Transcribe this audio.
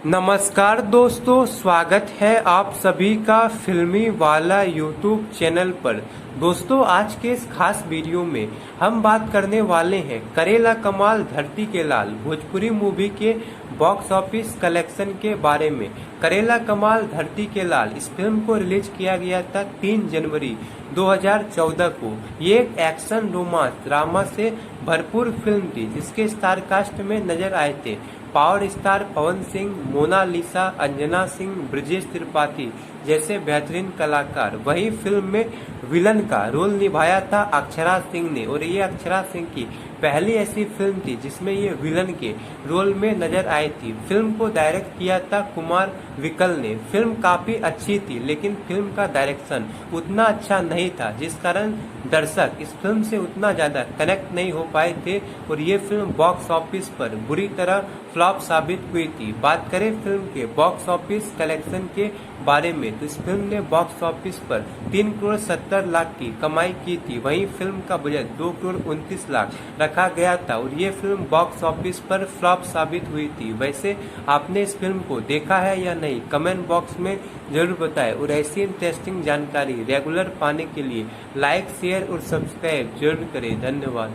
नमस्कार दोस्तों, स्वागत है आप सभी का फिल्मी वाला यूट्यूब चैनल पर। दोस्तों, आज के इस खास वीडियो में हम बात करने वाले हैं करेला कमाल धरती के लाल भोजपुरी मूवी के बॉक्स ऑफिस कलेक्शन के बारे में। करेला कमाल धरती के लाल इस फिल्म को रिलीज किया गया था 3 जनवरी 2014 को। ये एक एक्शन रोमांस ड्रामा से भरपूर फिल्म थी जिसके स्टार कास्ट में नजर आए थे power star Pawan Singh, Mona Lisa, Anjana Singh, Brajesh Tripathi जैसे बेहतरीन कलाकार। वही फिल्म में विलन का रोल निभाया था अक्षरा सिंह ने, और ये अक्षरा सिंह की पहली ऐसी फिल्म थी जिसमें ये विलन के रोल में नजर आई थी। फिल्म को डायरेक्ट किया था कुमार विकल ने। फिल्म काफी अच्छी थी लेकिन फिल्म का डायरेक्शन उतना अच्छा नहीं था, जिस कारण दर्शक इस फिल्म से उतना ज्यादा कनेक्ट नहीं हो पाए थे और ये फिल्म बॉक्स ऑफिस पर बुरी तरह फ्लॉप साबित हुई थी। बात करें फिल्म के बॉक्स ऑफिस कलेक्शन के बारे में तो इस फिल्म ने बॉक्स ऑफिस पर 3 करोड़ 70 लाख की कमाई की थी। वहीं फिल्म का बजट 2 करोड़ 29 लाख रखा गया था और ये फिल्म बॉक्स ऑफिस पर फ्लॉप साबित हुई थी। वैसे आपने इस फिल्म को देखा है या नहीं, कमेंट बॉक्स में जरूर बताएं। और ऐसी इंटरेस्टिंग जानकारी रेगुलर पाने के लिए लाइक, शेयर और सब्सक्राइब जरूर करें। धन्यवाद।